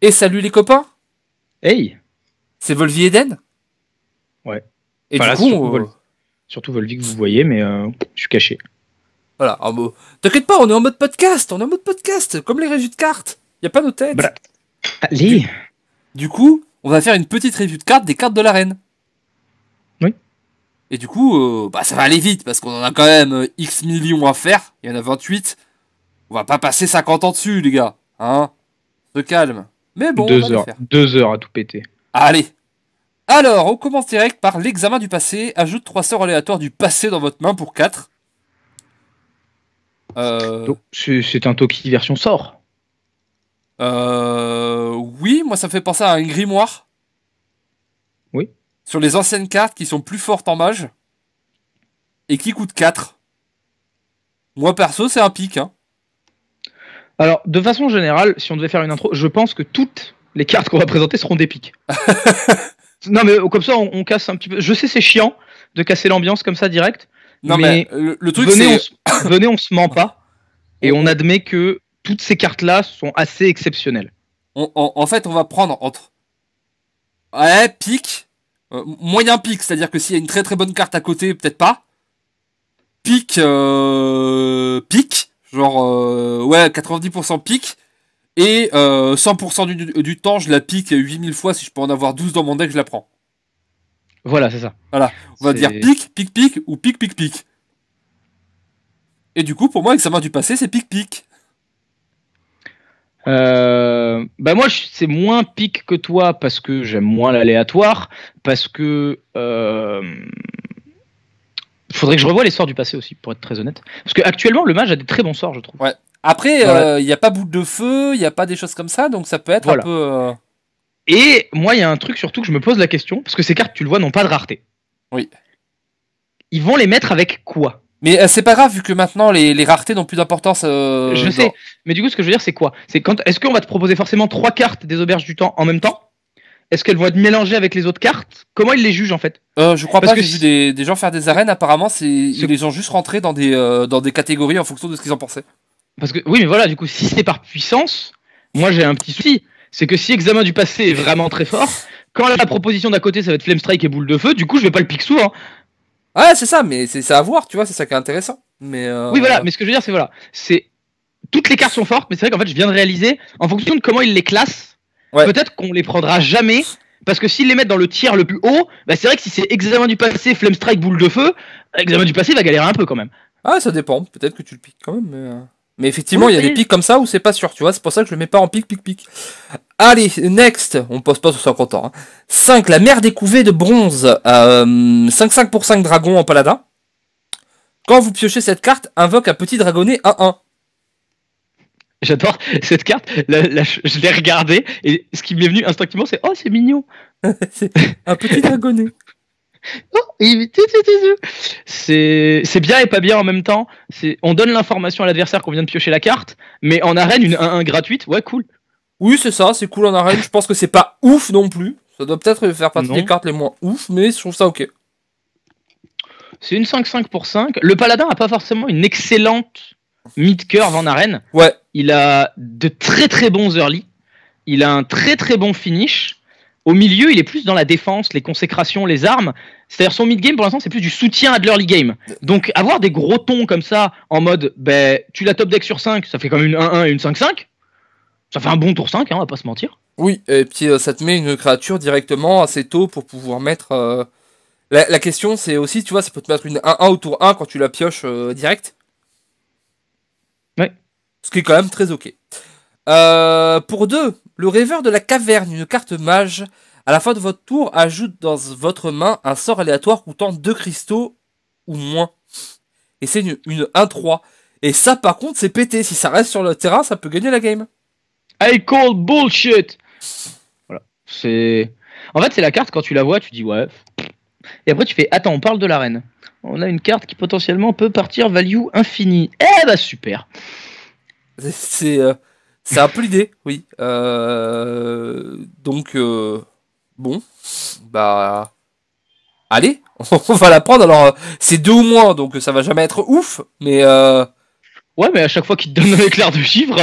Et salut les copains, Hey! c'est Volvi Eden. Ouais. Et Enfin du là, coup, c'est surtout Volvic que vous voyez, mais je suis caché. voilà. T'inquiète pas, on est en mode podcast, comme les reviews de cartes. Y a pas nos têtes. Voilà. Du, Allez! du coup, on va faire une petite review de cartes des cartes de l'arène. Oui. Et du coup, ça va aller vite parce qu'on en a quand même X millions à faire. Il y en a 28. On va pas passer 50 ans dessus, les gars. Hein? Se calme. Mais bon, on va Deux les heures. faire. 2 heures à tout péter. Allez. Alors, on commence direct par l'examen du passé. Ajoute 3 sorts aléatoires du passé dans votre main pour 4. Euh, Donc, c'est un Toki version sort. Oui, moi ça me fait penser à un grimoire Oui. sur les anciennes cartes qui sont plus fortes en mage et qui coûtent 4. Moi perso, c'est un pic, hein. Alors, de façon générale, si on devait faire une intro, je pense que toutes les cartes qu'on va présenter seront des pics. Non, mais comme ça, on casse un petit peu. Je sais, c'est chiant de casser l'ambiance comme ça direct, Non mais mais le truc venez, c'est venez, on se ment pas et on, on on- admet que toutes ces cartes-là sont assez exceptionnelles. en fait on va prendre entre ouais pic, moyen pic, c'est-à-dire que s'il y a une très très bonne carte à côté, peut-être pas. Pic, pic, genre ouais 90% pic. Et 100% du temps, je la pique 8000 fois. Si je peux en avoir 12 dans mon deck, je la prends. Voilà, c'est ça. Voilà. On va dire C'est pique, pique, pique ou pique, pique, pique. Et du coup, pour moi, examen du passé, c'est pique, pique. Bah moi c'est moins pique que toi parce que j'aime moins l'aléatoire, parce que faudrait que je revoie les sorts du passé aussi pour être très honnête. Parce que actuellement le mage a des très bons sorts je trouve. Ouais. Après, Dans la... il n'y a pas boule de feu, il n'y a pas des choses comme ça, donc ça peut être un Voilà. peu. Et moi il y a un truc surtout que je me pose la question, parce que ces cartes tu le vois n'ont pas de rareté. Oui. Ils vont les mettre avec quoi? Mais c'est pas grave, vu que maintenant les raretés n'ont plus d'importance Je sais, mais du coup ce que je veux dire c'est quoi? C'est quand est-ce qu'on va te proposer forcément 3 cartes des auberges du temps en même temps? Est-ce qu'elles vont être mélangées avec les autres cartes? Comment ils les jugent en fait? Je crois Parce pas, que j'ai vu si... des gens faire des arènes, apparemment, ce- ils les ont juste rentrés dans des catégories en fonction de ce qu'ils en pensaient. Parce que oui, mais voilà, du coup, si c'est par puissance, moi j'ai un petit souci. C'est que si examen du passé est vraiment très fort, quand la proposition d'à côté ça va être Flame Strike et boule de feu, du coup je vais pas le pique souvent. Ouais, c'est ça, mais c'est à voir, tu vois, c'est ça qui est intéressant. Mais Oui, voilà, mais ce que je veux dire, c'est voilà, c'est toutes les cartes sont fortes, mais c'est vrai qu'en fait je viens de réaliser, en fonction de comment ils les classent, ouais. peut-être qu'on les prendra jamais. Parce que s'ils les mettent dans le tiers le plus haut, bah c'est vrai que si c'est examen du passé, Flame Strike, boule de feu, examen du passé va galérer un peu quand même. Ah, ça dépend. Peut-être que tu le piques quand même, mais effectivement, Oui, il y a des oui. pics comme ça où c'est pas sûr, tu vois. C'est pour ça que je le mets pas en pic, pic, pic. Allez, next. On pose pas sur 50 ans. Hein. 5. La mer des couvées de bronze. 5-5 pour 5 dragons en paladin. Quand vous piochez cette carte, invoque un petit dragonnet 1-1. J'adore cette carte, je l'ai regardée, et ce qui m'est venu instinctivement c'est oh c'est mignon. C'est un petit dragonnet. C'est bien et pas bien en même temps. On donne l'information à l'adversaire qu'on vient de piocher la carte, mais en arène, une 1-1 gratuite, ouais, cool. Oui, c'est ça, c'est cool en arène. Je pense que c'est pas ouf non plus. Ça doit peut-être faire partie des Non. cartes les moins ouf, mais je trouve ça ok. C'est une 5-5 pour 5. Le paladin a pas forcément une excellente mid-curve en arène. Ouais, Il a de très très bons early. Il a un très très bon finish. Au milieu, il est plus dans la défense, les consécrations, les armes. C'est-à-dire son mid-game, pour l'instant, c'est plus du soutien à de l'early game. Donc, avoir des gros tons comme ça, en mode, ben, tu la top deck sur 5, ça fait comme une 1-1 et une 5-5. Ça fait un bon tour 5, hein, on va pas se mentir. oui, et puis ça te met une créature directement assez tôt pour pouvoir mettre. La question c'est aussi, tu vois, ça peut te mettre une 1-1 au tour 1 quand tu la pioches direct. Ouais. Ce qui est quand même très ok. Pour 2, le rêveur de la caverne, une carte mage. À la fin de votre tour, ajoute dans votre main un sort aléatoire coûtant 2 cristaux ou moins. Et c'est une 1-3. Et ça, par contre, c'est pété. Si ça reste sur le terrain, ça peut gagner la game. I call bullshit. Voilà. C'est. En fait, c'est la carte, quand tu la vois, tu dis ouais. Et après, tu fais attends, on parle de l'arène. On a une carte qui potentiellement peut partir value infini. Eh bah super. C'est c'est un peu l'idée, oui. Donc, bon, bah, allez, on va la prendre. Alors, c'est 2 ou moins, donc ça va jamais être ouf, mais Ouais, mais à chaque fois qu'il te donne un éclair de chiffre,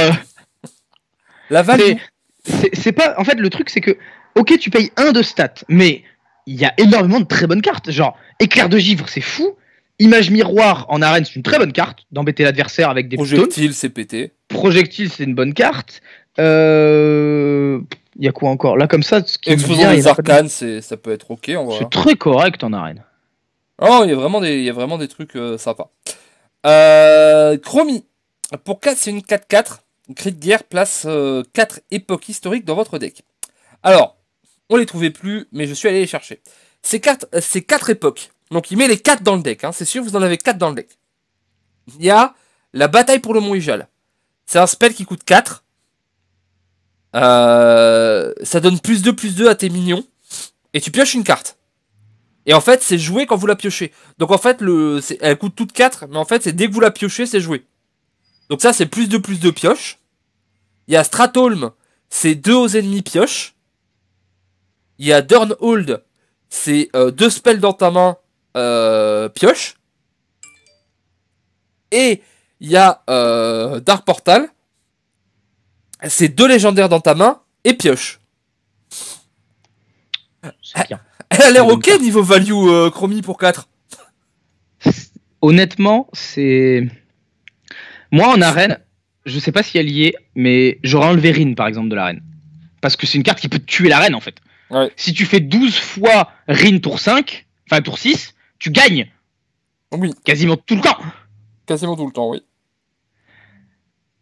la c'est value. c'est pas. En fait, le truc, c'est que, ok, tu payes 1 de stats, mais il y a énormément de très bonnes cartes. Genre, éclair de givre, c'est fou. Image miroir en arène, c'est une très bonne carte d'embêter l'adversaire avec des taunts. Projectile, c'est pété. Projectile, c'est une bonne carte. Il y a quoi encore? Là, comme ça, ce qui me Exposant vient, il y les en a pas de- arcanes, ça peut être ok en vrai. c'est très correct en arène. Oh, il y a vraiment des trucs sympas. Chromie. Pour 4, c'est une 4-4. Cri de guerre place 4 époques historiques dans votre deck. Alors, on les trouvait plus, mais je suis allé les chercher. Ces 4 époques. Donc il met les 4 dans le deck. Hein. C'est sûr, vous en avez 4 dans le deck. Il y a la bataille pour le Mont Ijal. C'est un spell qui coûte 4. Ça donne +2/+2 à tes minions. Et tu pioches une carte. Et en fait, c'est joué quand vous la piochez. Donc en fait, elle coûte toutes 4, mais en fait, c'est dès que vous la piochez, c'est joué. Donc ça, c'est +2/+2 pioche. Il y a Stratholm, c'est 2 aux ennemis pioche. Il y a Durnhold, c'est 2 spells dans ta main pioche. Et il y a Dark Portal, c'est 2 légendaires dans ta main et pioche. C'est bien. Elle a l'air Bonne ok carte. niveau value Chromie pour 4. Honnêtement, c'est. Moi, en arène, je sais pas si elle y est, mais j'aurais enlevé Rin, par exemple, de l'arène. Parce que c'est une carte qui peut te tuer l'arène, en fait. Ouais. Si tu fais 12 fois Rin tour 5, enfin tour 6, tu gagnes Oui, quasiment tout le temps. quasiment tout le temps, oui.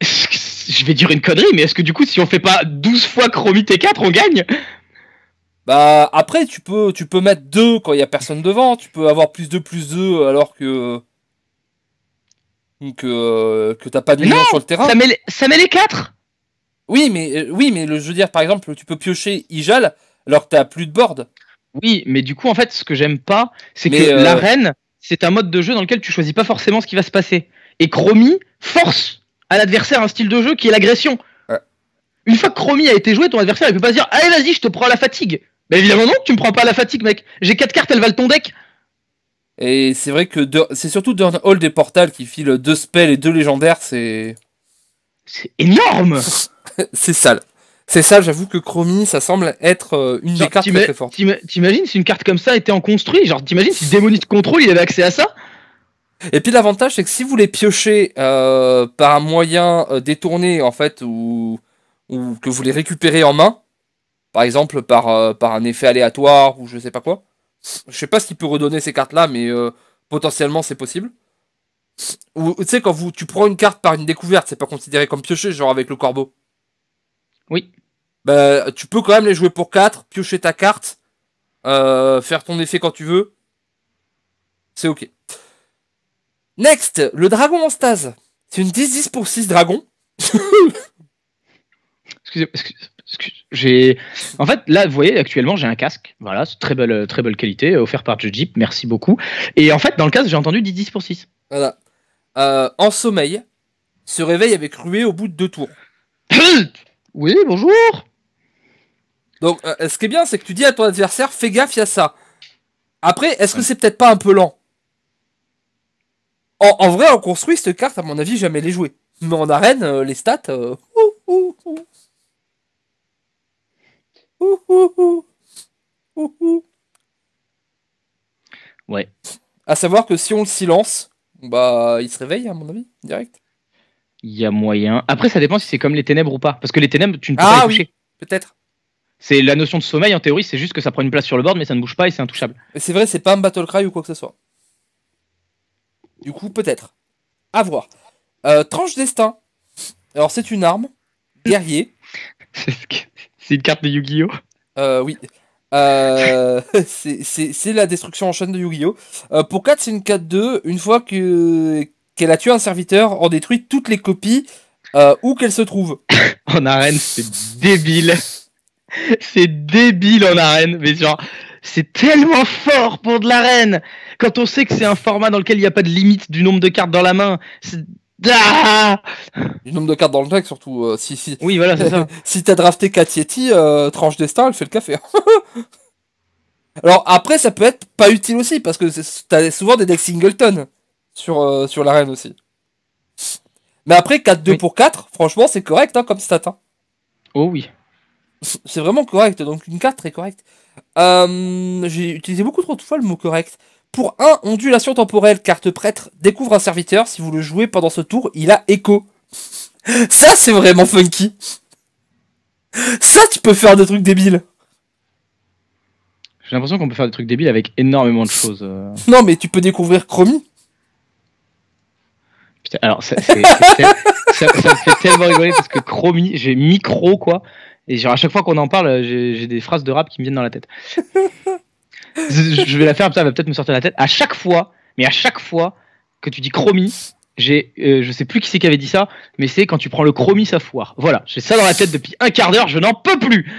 Je vais dire une connerie, mais est-ce que du coup, si on fait pas 12 fois Chromie T4, on gagne? Bah après tu peux mettre 2 quand il y a personne devant, tu peux avoir +2/+2 alors que t'as pas de Mais non, minions sur le terrain. ça met les 4. Oui mais je veux dire par exemple tu peux piocher Ijal alors que t'as plus de board. Oui, mais du coup, en fait, ce que j'aime pas, c'est Mais que l'arène, c'est un mode de jeu dans lequel tu choisis pas forcément ce qui va se passer. Et Chromie force à l'adversaire un style de jeu qui est l'agression. Ouais. Une fois que Chromie a été joué, ton adversaire il peut pas se dire allez vas-y, je te prends à la fatigue. Mais évidemment non, tu me prends pas à la fatigue, mec. J'ai 4 cartes, elles valent ton deck. et c'est vrai que c'est surtout Durnhold et Portal qui filent 2 spells et 2 légendaires, c'est C'est énorme. c'est sale. C'est sale, j'avoue que Chromie ça semble être une des Genre, cartes très très fortes. t'imagines si une carte comme ça était en construit, genre t'imagines si Démonite Control il avait accès à ça. Et puis l'avantage c'est que si vous les piochez par un moyen détourné en fait ou que vous les récupérez en main, par exemple par un effet aléatoire ou je sais pas quoi. Je sais pas ce qu'il peut redonner ces cartes-là, mais potentiellement c'est possible. Ou tu sais, quand tu prends une carte par une découverte, c'est pas considéré comme pioché, genre avec le corbeau. Oui. Bah, tu peux quand même les jouer pour 4, piocher ta carte, faire ton effet quand tu veux. C'est ok. Next, le dragon en stase. C'est une 10-10 pour 6 dragons. J'ai. En fait, là, vous voyez, actuellement, j'ai un casque. Voilà, c'est très belle qualité, offert par Jeep. Merci beaucoup. Et en fait, dans le casque, j'ai entendu 10 pour 6. Voilà. En sommeil, se réveille avec ruée au bout de 2 tours. Oui, bonjour. Donc, ce qui est bien, c'est que tu dis à ton adversaire, fais gaffe, il y a ça. Après, est-ce que c'est peut-être pas un peu lent? En vrai, on construit cette carte, à mon avis, jamais les jouer. Mais en arène, les stats. Ouais. À savoir que si on le silence, bah, il se réveille, à mon avis, direct. Il y a moyen. Après, ça dépend si c'est comme les ténèbres ou pas. Parce que les ténèbres, tu ne peux pas Ah les oui, toucher. peut-être. C'est la notion de sommeil, en théorie, c'est juste que ça prend une place sur le board, mais ça ne bouge pas et c'est intouchable. Mais c'est vrai, c'est pas un battle cry ou quoi que ce soit. Du coup, peut-être. À voir. Tranche destin. Alors, c'est une arme. Guerrier. C'est une carte de Yu-Gi-Oh! Oui. C'est la destruction en chaîne de Yu-Gi-Oh! Pour 4, c'est une 4-2. Une fois qu'elle a tué un serviteur, on détruit toutes les copies où qu'elles se trouvent. En arène, c'est débile. C'est débile en arène, mais genre, c'est tellement fort pour de l'arène. Quand on sait que c'est un format dans lequel il n'y a pas de limite du nombre de cartes dans la main. Ah Du nombre de cartes dans le deck, surtout. Si oui, voilà, c'est ça. si t'as drafté 4 Yeti, tranche destin, elle fait le café. Alors après, ça peut être pas utile aussi, parce que t'as souvent des decks singleton sur l'arène aussi. Mais après, 4-2 Oui. pour 4, franchement, c'est correct hein, comme stat. Hein. Oh oui. C'est vraiment correct, donc une carte très correcte. J'ai utilisé beaucoup trop de fois le mot correct. Pour un, ondulation temporelle, carte prêtre, découvre un serviteur, si vous le jouez pendant ce tour, il a écho. Ça, c'est vraiment funky. Ça, tu peux faire des trucs débiles. J'ai l'impression qu'on peut faire des trucs débiles avec énormément de choses. Non, mais tu peux découvrir Chromie. Putain, alors ça me fait tellement rigoler parce que Chromie, j'ai micro quoi. Et genre à chaque fois qu'on en parle, j'ai des phrases de rap qui me viennent dans la tête. Je vais la faire, ça va peut-être me sortir de la tête. À chaque fois que tu dis Chromie, je sais plus qui c'est qui avait dit ça, mais c'est quand tu prends le Chromie, ça foire. Voilà, j'ai ça dans la tête depuis un quart d'heure, je n'en peux plus.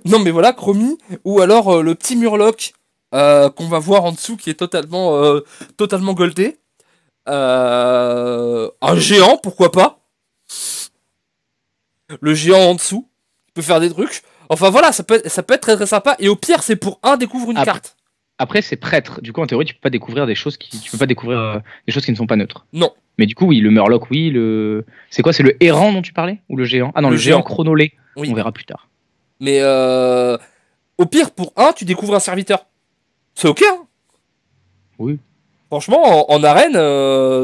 Non, mais voilà, Chromie. Ou alors le petit Murloc qu'on va voir en dessous qui est totalement goldé. Un géant, pourquoi pas. Le géant en dessous, il peut faire des trucs. Enfin voilà, ça peut être très très sympa. Et au pire, c'est pour un découvre une carte. Après, c'est prêtre. Du coup, en théorie, tu peux pas découvrir des choses qui ne sont pas neutres. Non. Mais du coup, oui, le Murloc, oui. C'est quoi? C'est le errant dont tu parlais? Ou le géant? Ah non, le géant chronolé. Oui. On verra plus tard. Mais au pire, pour un, tu découvres un serviteur. C'est ok, hein? Oui. Franchement, en arène,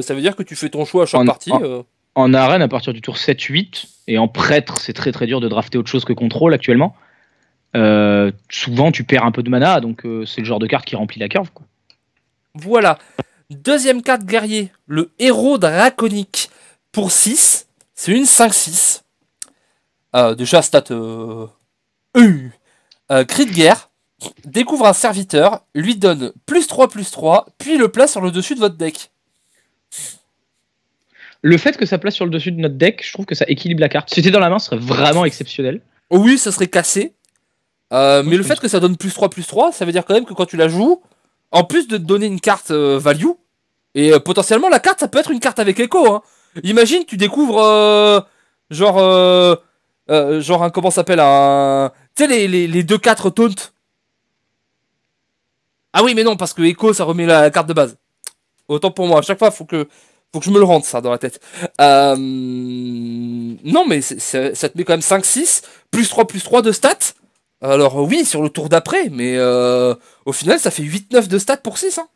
ça veut dire que tu fais ton choix à chaque partie. En arène, à partir du tour 7-8, et en prêtre, c'est très très dur de drafter autre chose que contrôle actuellement. Souvent, tu perds un peu de mana, donc c'est le genre de carte qui remplit la curve, quoi. Voilà. Deuxième carte guerrier, le héros draconique. Pour 6, c'est une 5-6. Déjà, stat... cri de guerre. Découvre un serviteur, lui donne +3/+3, puis le place sur le dessus de votre deck. Le fait que ça place sur le dessus de notre deck, je trouve que ça équilibre la carte. Si c'était dans la main, ce serait vraiment exceptionnel. Oui, ça serait cassé. Mais le fait que ça donne +3/+3, ça veut dire quand même que quand tu la joues, en plus de te donner une carte value, et potentiellement la carte, ça peut être une carte avec écho. Hein. Imagine, tu découvres genre un, comment ça s'appelle, un... Tu sais, les 2/4 taunt. Ah oui, mais non, parce que écho, ça remet la carte de base. Autant pour moi, à chaque fois, faut que je me le rende, ça, dans la tête. Non, mais ça te met quand même 5-6, +3/+3 de stats. Alors oui, sur le tour d'après, mais au final, ça fait 8-9 de stats pour 6. Hein.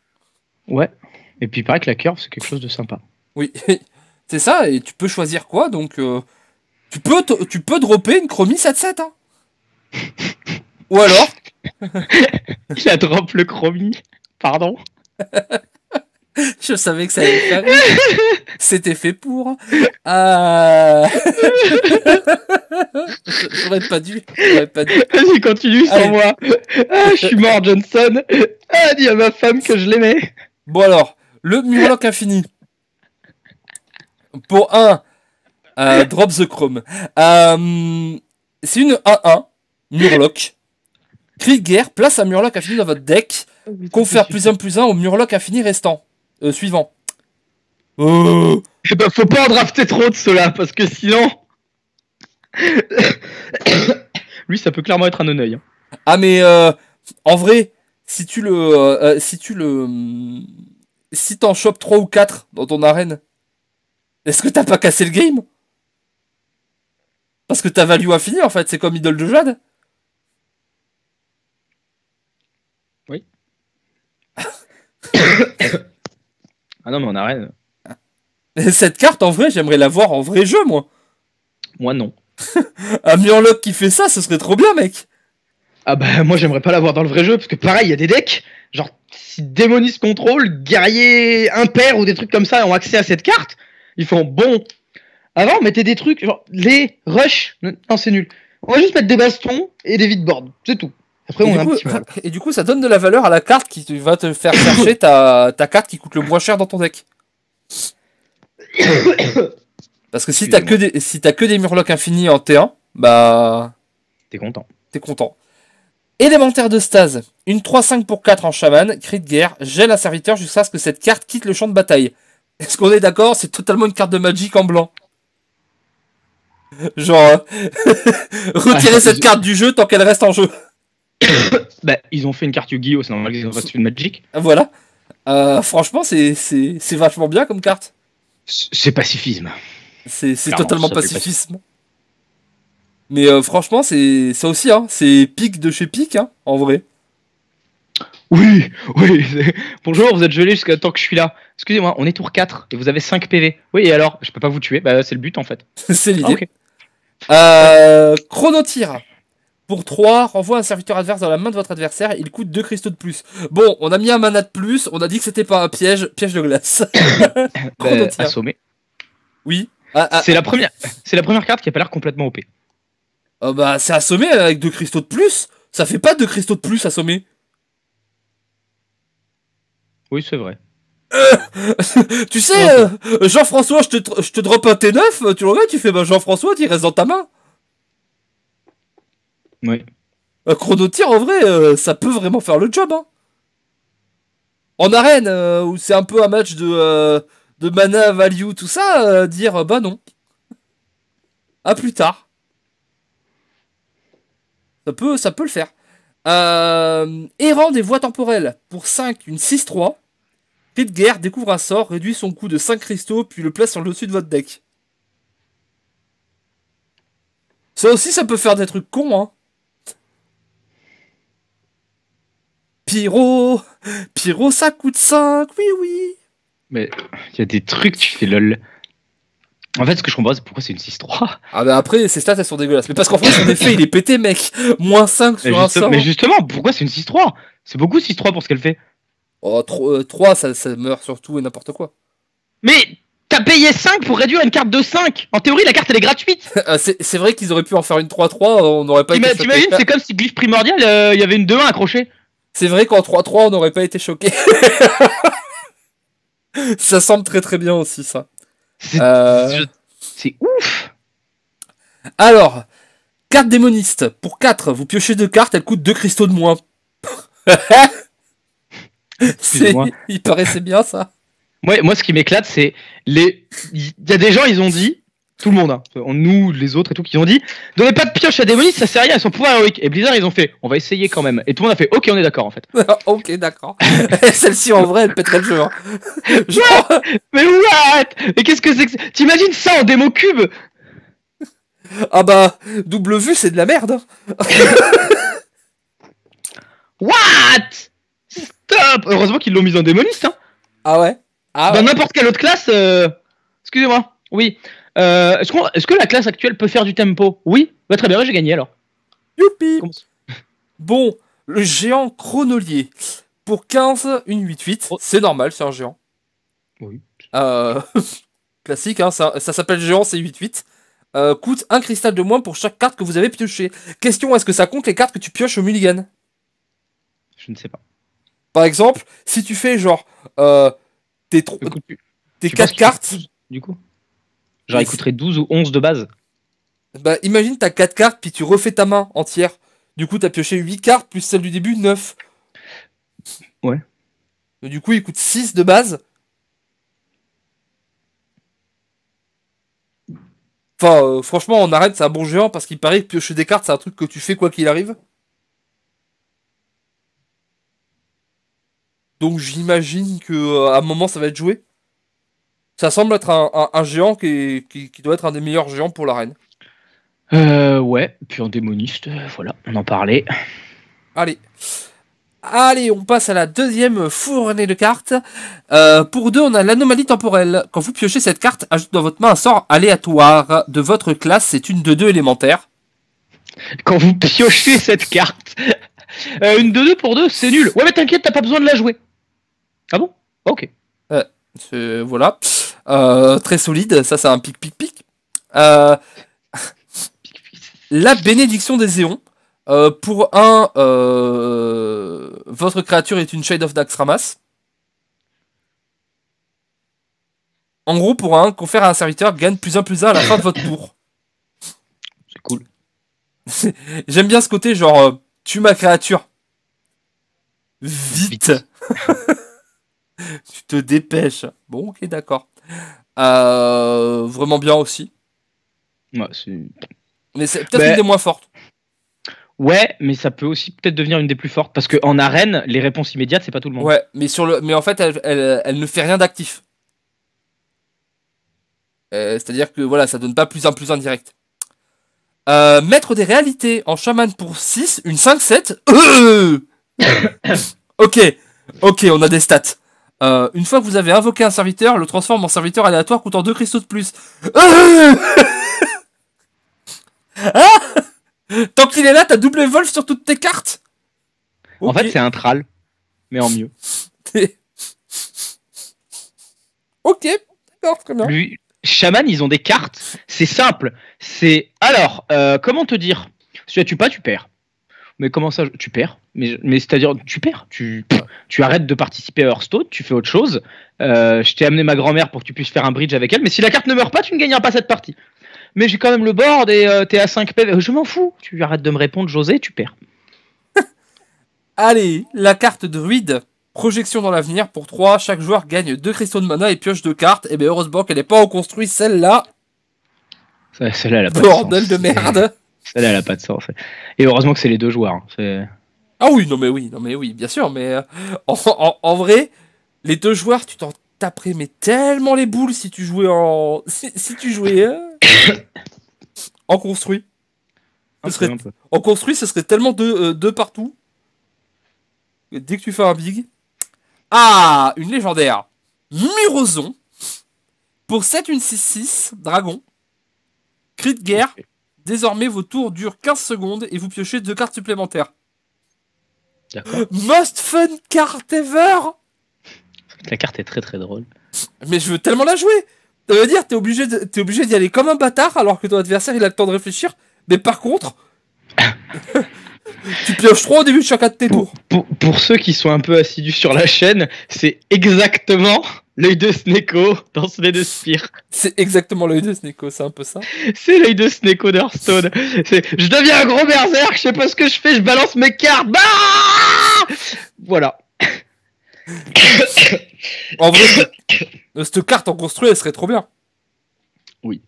Ouais, et puis il paraît que la curve, c'est quelque chose de sympa. Oui, c'est ça, et tu peux choisir quoi, donc tu peux dropper une chromie 7-7. Hein. Ou alors... Il a drop le chromie, pardon. Je savais que ça allait faire rire. C'était fait pour. J'aurais pas dû. Vas-y, continue sans moi. Je suis mort, Johnson. Dis à ma femme que je l'aimais. Bon alors, le Murloc infini. Pour un, drop the chrome. C'est une 1-1, Murloc. Cri de guerre, place un Murloc infini dans votre deck. Confère +1/+1 au Murloc infini restant. Suivant. Eh ben, faut pas en drafter trop de ceux-là, parce que sinon... Lui, ça peut clairement être un non-œil. Hein. Ah, mais en vrai, si t'en chopes 3 ou 4 dans ton arène, est-ce que t'as pas cassé le game? Parce que t'as value infini, en fait, c'est comme Idole de Jade. Oui. Ah non, mais en arène... Cette carte, en vrai, j'aimerais la voir en vrai jeu, moi. Moi, non. Un Murloc qui fait ça, ce serait trop bien, mec. Ah bah, moi, j'aimerais pas la voir dans le vrai jeu, parce que pareil, il y a des decks, genre, si Démonis Control, Guerrier Impair ou des trucs comme ça ont accès à cette carte, ils font bon. Avant, mettez des trucs, genre, les rush, non, c'est nul. On va juste mettre des bastons et des videboards, c'est tout. Après, on a un petit mal. Et du coup, ça donne de la valeur à la carte qui va te faire chercher ta carte qui coûte le moins cher dans ton deck. Parce que si t'as que des Murlocs infinis en T1, bah... T'es content. Élémentaire de stase. Une 3-5 pour 4 en chaman, cri de guerre, gèle un serviteur jusqu'à ce que cette carte quitte le champ de bataille. Est-ce qu'on est d'accord? C'est totalement une carte de Magic en blanc. Genre, retirer cette carte du jeu tant qu'elle reste en jeu. Bah, ils ont fait une carte Yu-Gi-Oh! C'est normal qu'ils ont fait une Magic. Voilà. Franchement, c'est vachement bien comme carte. C'est pacifisme. C'est totalement pacifisme. Mais franchement, c'est ça aussi, hein. C'est pique de chez pique, hein, en vrai. Oui, oui. Bonjour, vous êtes gelé jusqu'à temps que je suis là. Excusez-moi, on est tour 4 et vous avez 5 PV. Oui, et alors? Je peux pas vous tuer. Bah, c'est le but en fait. C'est Ah, l'idée. ok. Chronotir. Pour 3, renvoie un serviteur adverse dans la main de votre adversaire, il coûte 2 cristaux de plus. Bon, on a mis un mana de plus, on a dit que c'était pas un piège, piège de glace. Bah, Chronotir. assommé. Oui. C'est la première. C'est la première carte qui a pas l'air complètement OP. Bah, c'est assommé avec 2 cristaux de plus. Ça fait pas 2 cristaux de plus assommé. Oui, c'est vrai. Tu sais, Un peu. Jean-François, je te drop un T9, tu le regardes, tu fais bah Jean-François, tu restes dans ta main. Oui. Chronotir, en vrai, ça peut vraiment faire le job, hein. En arène, où c'est un peu un match de mana value, tout ça, dire bah non. À plus tard. Ça peut le faire. Errant des voies temporelles. Pour 5, une 6-3. Cri de guerre, découvre un sort, réduit son coût de 5 cristaux, puis le place sur le dessus de votre deck. Ça aussi, ça peut faire des trucs cons, hein. Pyro, Pyro, ça coûte 5, oui, oui. Mais il y a des trucs, tu fais lol. En fait, ce que je comprends pas, c'est pourquoi c'est une 6-3. Ah bah après, ces stats, elles sont dégueulasses. Mais parce qu'en fait, son effet, il est pété, mec. Moins 5 sur un sort. Mais justement, pourquoi c'est une 6-3? C'est beaucoup 6-3 pour ce qu'elle fait. Oh, 3, ça meurt sur tout et n'importe quoi. Mais t'as payé 5 pour réduire une carte de 5. En théorie, la carte elle est gratuite. C'est vrai qu'ils auraient pu en faire une 3-3, on n'aurait pas été choqués. T'imagines, c'est comme si Glyph Primordial, il y avait une 2-1 accrochée. C'est vrai qu'en 3-3, on n'aurait pas été choqués. Ça semble très très bien aussi, ça. C'est c'est ouf. Alors, carte démoniste. Pour 4, vous piochez 2 cartes, elle coûte 2 cristaux de moins. Excuse-moi. Il paraissait bien, ça. Moi, ce qui m'éclate, c'est les. Il y a des gens, ils ont dit, tout le monde, hein, nous, les autres et tout, qui ont dit, donnez pas de pioche à démonistes, ça sert à rien, ils sont pouvoir héroïques. Et Blizzard, ils ont fait, on va essayer quand même. Et tout le monde a fait, ok, on est d'accord en fait. Ok, d'accord. Celle-ci, en vrai, elle pèterait le jeu, hein. Genre... Mais what? Mais qu'est-ce que c'est que t'imagines ça en démo cube? Ah bah, double vue, c'est de la merde, hein. What? Stop! Heureusement qu'ils l'ont mis en démoniste, hein. Ah ouais. Ah Dans ouais. n'importe quelle autre classe, excusez-moi. Oui. Est-ce que la classe actuelle peut faire du tempo? Oui. Bah, très bien, j'ai gagné alors. Youpi. Comment Bon, le géant chronolier. Pour 15, une 8-8. Oh. C'est normal, c'est un géant. Oui. Euh... Classique, hein, ça s'appelle géant, c'est 8-8. Coûte un cristal de moins pour chaque carte que vous avez pioché. Question, est-ce que ça compte les cartes que tu pioches au mulligan? Je ne sais pas. Par exemple, si tu fais genre tes, tro- tes Tu penses 4 qu'il coûte cartes, 12, du coup? Genre, il coûterait 12 ou 11 de base. bah imagine t'as 4 cartes puis tu refais ta main entière. Du coup, t'as pioché 8 cartes plus celle du début, 9. Ouais. Et du coup, il coûte 6 de base. Enfin, franchement, on arrête, c'est un bon géant parce qu'il paraît que piocher des cartes, c'est un truc que tu fais quoi qu'il arrive. Donc j'imagine que à un moment, ça va être joué. Ça semble être un géant qui doit être un des meilleurs géants pour l'arène. Ouais. Puis en démoniste, voilà, on en parlait. Allez. Allez, on passe à la deuxième fournée de cartes. Pour 2, on a l'anomalie temporelle. Quand vous piochez cette carte, ajoute dans votre main un sort aléatoire de votre classe. C'est une de 2 élémentaire. Quand vous piochez cette carte, une de 2 pour 2, c'est nul. Ouais, mais t'inquiète, t'as pas besoin de la jouer. Ah bon? Ok. Voilà. Très solide. Ça, c'est un pic. Euh, la bénédiction des éons. Pour 1, votre créature est une Shade of Daxxramas. En gros, pour 1, confère à un serviteur, gagne +1/+1 à la fin de votre tour. C'est cool. J'aime bien ce côté, genre, tue ma créature. Vite. Tu te dépêches. Bon, ok, d'accord. Vraiment bien aussi. Ouais, c'est... Mais c'est peut-être une des moins fortes. Ouais, mais ça peut aussi peut-être devenir une des plus fortes parce qu'en arène, les réponses immédiates, c'est pas tout le monde. Ouais, mais en fait, elle ne fait rien d'actif. C'est-à-dire que voilà, ça donne pas +1/+1 direct. Maître des réalités en chaman pour 6, une 5-7. Ok, on a des stats. Une fois que vous avez invoqué un serviteur, le transforme en serviteur aléatoire coûtant 2 cristaux de plus. Tant qu'il est là, t'as double vol sur toutes tes cartes. En fait, c'est un Thrall, mais en mieux. Ok, d'accord, très bien. Lui, Shaman, ils ont des cartes. C'est simple. Alors, comment te dire? Si tu la tues pas, tu perds. Mais comment ça, tu perds? Mais c'est-à-dire, tu perds. Tu arrêtes de participer à Hearthstone, tu fais autre chose. Je t'ai amené ma grand-mère pour que tu puisses faire un bridge avec elle. Mais si la carte ne meurt pas, tu ne gagneras pas cette partie. Mais j'ai quand même le board et t'es à 5 PV. Je m'en fous. Tu arrêtes de me répondre, José, tu perds. Allez, la carte druide. Projection dans l'avenir. Pour 3, chaque joueur gagne 2 cristaux de mana et pioche 2 cartes. Et bien, heureusement qu'elle n'est pas en construit, celle-là. Celle-là, elle a pas de sens. Bordel de merde. Celle-là, elle a pas de sens. Et heureusement que c'est les deux joueurs. Ah oui, non mais oui, bien sûr. Mais en vrai, les deux joueurs, tu t'en taperais mais tellement les boules si tu jouais en... Si tu jouais en construit. En construit, ce serait tellement deux partout. Dès que tu fais un big. Ah, une légendaire. Murozon. Pour 7, une 6-6, dragon. Cri de guerre. Désormais, vos tours durent 15 secondes et vous piochez 2 cartes supplémentaires. D'accord. Most fun card ever. La carte est très très drôle. Mais je veux tellement la jouer. Ça veut dire t'es obligé d'y aller comme un bâtard alors que ton adversaire il a le temps de réfléchir. Mais par contre, tu pioches 3 au début de chacun de tes tours. Pour ceux qui sont un peu assidus sur la chaîne, c'est exactement l'œil de Sneko dans Slay the Spear. C'est exactement l'œil de Sneko, c'est un peu ça. C'est l'œil de Sneko d'Hearthstone. Je deviens un gros berserk, je sais pas ce que je fais, je balance mes cartes. Bah voilà. En vrai, cette carte en construit, elle serait trop bien. Oui.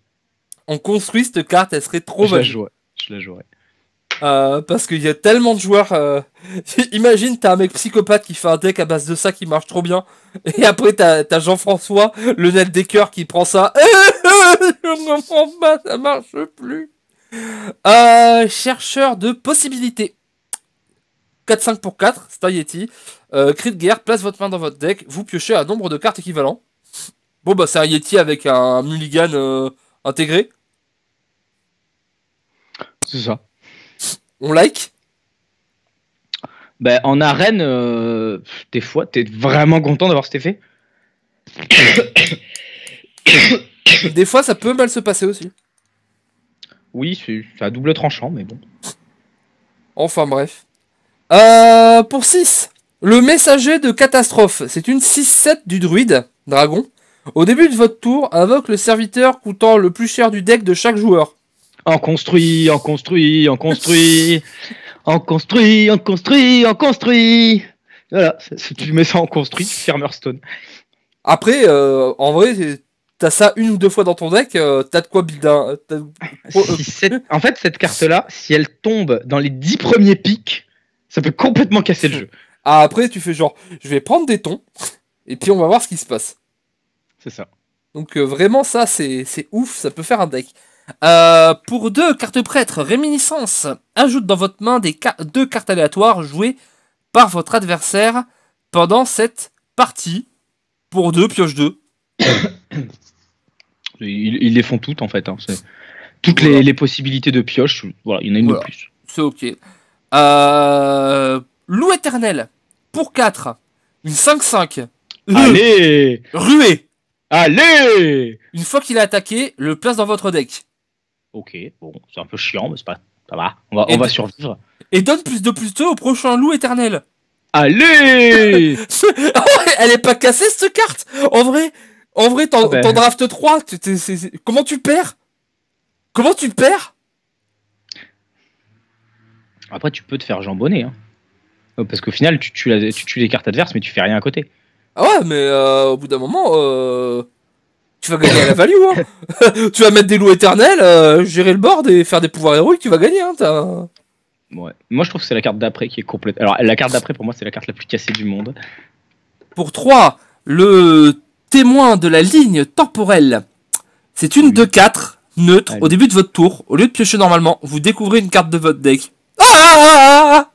En construit, cette carte, elle serait trop bonne. Je la jouerais. Parce qu'il y a tellement de joueurs. Imagine, t'as un mec psychopathe qui fait un deck à base de ça qui marche trop bien. Et après, t'as Jean-François, le net decker qui prend ça. Je ne comprends pas, ça marche plus. Chercheur de possibilités. 4-5 pour 4, c'est un Yeti. Cri de guerre, place votre main dans votre deck. Vous piochez un nombre de cartes équivalent. Bon, bah, c'est un Yeti avec un mulligan intégré. C'est ça. On like. Ben, en arène, des fois, t'es vraiment content d'avoir cet effet. Des fois, ça peut mal se passer aussi. Oui, c'est à double tranchant, mais bon. Enfin, bref. Pour 6, le messager de catastrophe. C'est une 6-7 du druide, dragon. Au début de votre tour, invoque le serviteur coûtant le plus cher du deck de chaque joueur. En construit. Voilà, si tu mets ça en construit, tu fermes Hearthstone. Après, en vrai, t'as ça une ou deux fois dans ton deck, t'as de quoi build un... En fait, cette carte-là, si elle tombe dans les 10 premiers pics, ça peut complètement casser le jeu. Ah, après, tu fais genre, je vais prendre des tons, et puis on va voir ce qui se passe. C'est ça. Donc vraiment, ça, c'est ouf, ça peut faire un deck. Pour 2 cartes prêtres, réminiscence. Ajoute dans votre main 2 cartes aléatoires jouées par votre adversaire pendant cette partie. Pour 2, pioche 2. Ils les font toutes en fait. Hein. Toutes les possibilités de pioche, voilà, il y en a une de plus. C'est ok. Loup éternel. Pour 4. Une 5-5. Allez Ruée. Allez! Une fois qu'il a attaqué, le place dans votre deck. Ok, bon, c'est un peu chiant, mais c'est pas... Ça va, on va survivre. Et donne plus 2 au prochain loup éternel. Allez! Elle est pas cassée cette carte. En vrai, t'en draftes 3. Comment tu perds? Après, tu peux te faire jambonner. Hein. Parce qu'au final, tu tues les cartes adverses, mais tu fais rien à côté. Ah ouais, mais au bout d'un moment, tu vas gagner à la value. Hein. Tu vas mettre des loups éternels, gérer le board et faire des pouvoirs héroïques, tu vas gagner. Hein, ouais. Moi, je trouve que c'est la carte d'après qui est complète. Alors, la carte d'après, pour moi, c'est la carte la plus cassée du monde. Pour 3, le témoin de la ligne temporelle. C'est une 2-4, neutre, Allez. au début de votre tour, au lieu de piocher normalement, vous découvrez une carte de votre deck. Ah!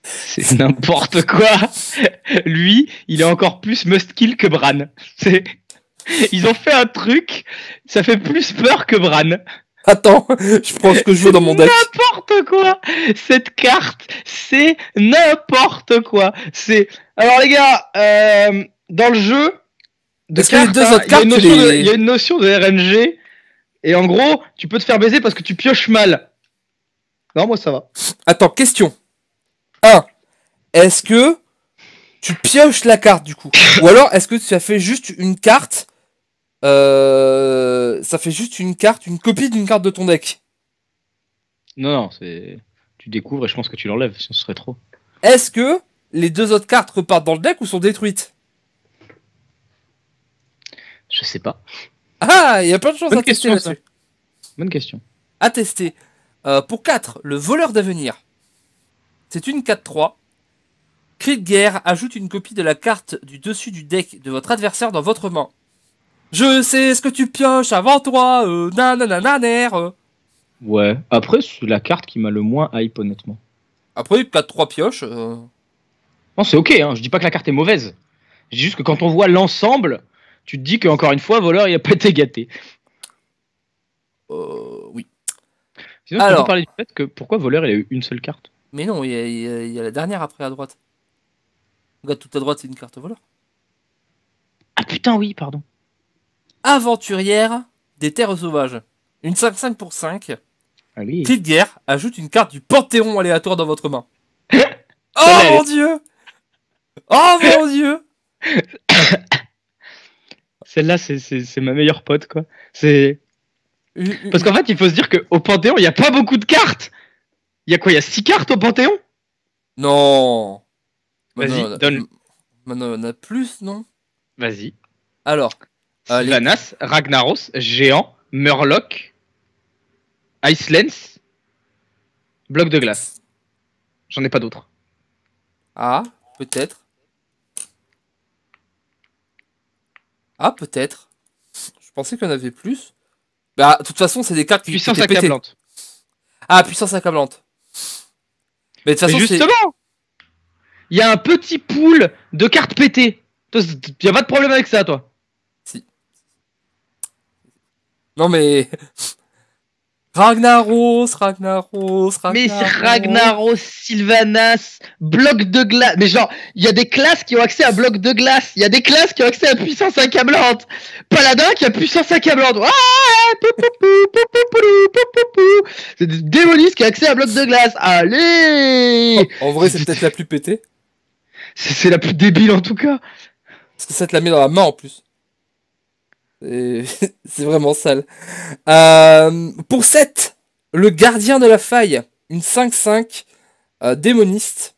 C'est n'importe quoi. Lui, il est encore plus must kill que Bran. Ils ont fait un truc, ça fait plus peur que Bran. Attends, je prends ce que je veux dans mon deck. N'importe quoi. Cette carte, c'est n'importe quoi. Alors les gars, dans le jeu de Est-ce que les cartes, deux hein, autres cartes, il y a une notion de RNG. Et en gros, tu peux te faire baiser parce que tu pioches mal. Non, moi ça va. Attends, question. 1. Est-ce que tu pioches la carte du coup? Ou alors est-ce que ça fait juste une carte ça fait juste une carte, une copie d'une carte de ton deck? Non, c'est. Tu découvres et je pense que tu l'enlèves, sinon ce serait trop. Est-ce que les deux autres cartes repartent dans le deck ou sont détruites? Je sais pas. Ah, il y a plein de choses Bonne à tester question, ça. là-dessus. Bonne question. À tester. Pour 4, le voleur d'avenir. C'est une 4-3. Cri de guerre ajoute une copie de la carte du dessus du deck de votre adversaire dans votre main. Je sais ce que tu pioches avant toi, nananananer. Ouais. Après, c'est la carte qui m'a le moins hype, honnêtement. Après, 4-3 pioches. Non, c'est ok, hein. Je dis pas que la carte est mauvaise. Je dis juste que quand on voit l'ensemble, tu te dis qu'encore une fois, voleur, il a pas été gâté. Oui. Sinon, on Alors. peut parler du fait que pourquoi voleur, il a eu une seule carte. Mais non, il y a la dernière après à droite. Regarde, tout à droite, c'est une carte voleur. Ah putain, oui, pardon. Aventurière des terres sauvages. Une 5-5 pour 5. Ah oui. Cri de guerre ajoute une carte du Panthéon aléatoire dans votre main. Oh Celle-là, mon dieu! Oh mon dieu! Celle-là, c'est ma meilleure pote, quoi. C'est. Parce qu'en fait, il faut se dire qu'au Panthéon, il n'y a pas beaucoup de cartes. Il y a quoi? Il y a 6 cartes au Panthéon? Non! Vas-y, donne. Maintenant, on a plus, non? Vas-y. Alors. Sylvanas, Ragnaros, Géant, Murloc, Icelance, Bloc de glace. J'en ai pas d'autres. Ah, peut-être. Ah, peut-être. Je pensais qu'il y en avait plus. Bah, de toute façon, c'est des cartes qui Puissance étaient pétées. accablante. Ah, puissance accablante. Mais de toute façon, Mais justement, il y a un petit pool de cartes pétées. Il y a pas de problème avec ça, toi. non mais... Ragnaros. Mais c'est Ragnaros, Sylvanas, Bloc de glace. Mais genre, il y a des classes qui ont accès à Bloc de glace. Il y a des classes qui ont accès à puissance accablante. Paladin qui a puissance accablante. C'est des démonistes qui ont accès à Bloc de glace. Allez. En vrai, c'est peut-être la plus pétée. C'est la plus débile en tout cas. Parce que ça te la met dans la main en plus. C'est vraiment sale. Pour 7, le gardien de la faille. Une 5-5 démoniste.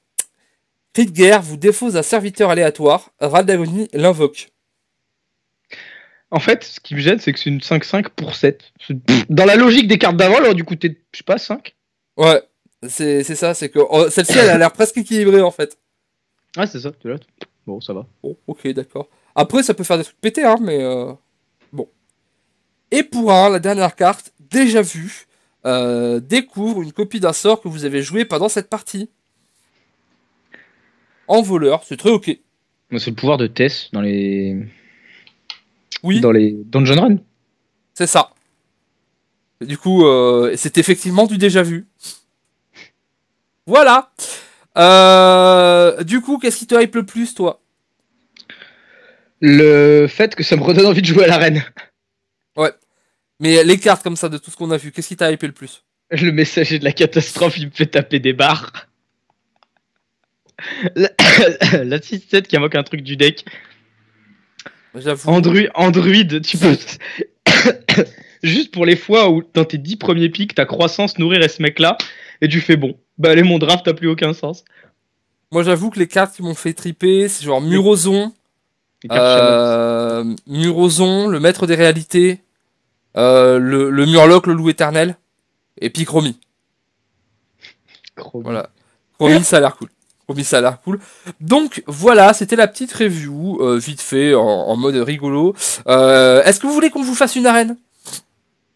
Cri de guerre vous défausse un serviteur aléatoire. Raldagonie l'invoque. En fait, ce qui me gêne, c'est que c'est une 5-5 pour 7. Dans la logique des cartes d'avant, alors du coup, t'es, je sais pas, 5. Ouais, c'est ça, c'est que celle-ci, elle a l'air presque équilibrée en fait. Ah, c'est ça, tu là. Bon, ça va. Bon, ok, d'accord. Après, ça peut faire des trucs pétés, hein, mais bon. Et pour la dernière carte, déjà vue, découvre une copie d'un sort que vous avez joué pendant cette partie. En voleur, c'est très ok. C'est le pouvoir de Tess dans les. Oui, Dans les Dungeon Run. c'est ça. Et du coup, c'est effectivement du déjà vu. Voilà. Du coup, qu'est-ce qui te hype le plus, toi? Le fait que ça me redonne envie de jouer à l'arène. Ouais. Mais les cartes comme ça, de tout ce qu'on a vu, qu'est-ce qui t'a hypé le plus? Le messager de la catastrophe, il me fait taper des barres. La 6-7 qui invoque un truc du deck. J'avoue. Android, tu peux. Juste pour les fois où dans tes 10 premiers pics, ta croissance nourrirait ce mec-là, et tu fais bon. Bah allez, mon draft a plus aucun sens. Moi, j'avoue que les cartes qui m'ont fait triper, c'est genre Murozon. Les cartes Murozon, le maître des réalités. Le Murloc, le loup éternel. Et puis Chromie. Voilà. Chromie, ça a l'air cool. Chromie, ça a l'air cool. Donc, voilà, c'était la petite review, vite fait, en mode rigolo. Est-ce que vous voulez qu'on vous fasse une arène?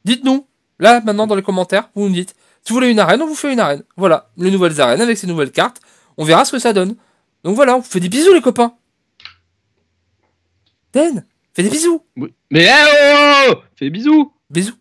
Dites-nous, là, maintenant, dans les commentaires, vous nous dites, si vous voulez une arène, on vous fait une arène. Voilà, les nouvelles arènes avec ces nouvelles cartes, on verra ce que ça donne. Donc voilà, on vous fait des bisous, les copains. Den, fais des bisous. Oui. Mais oh, fais des bisous. Bisous.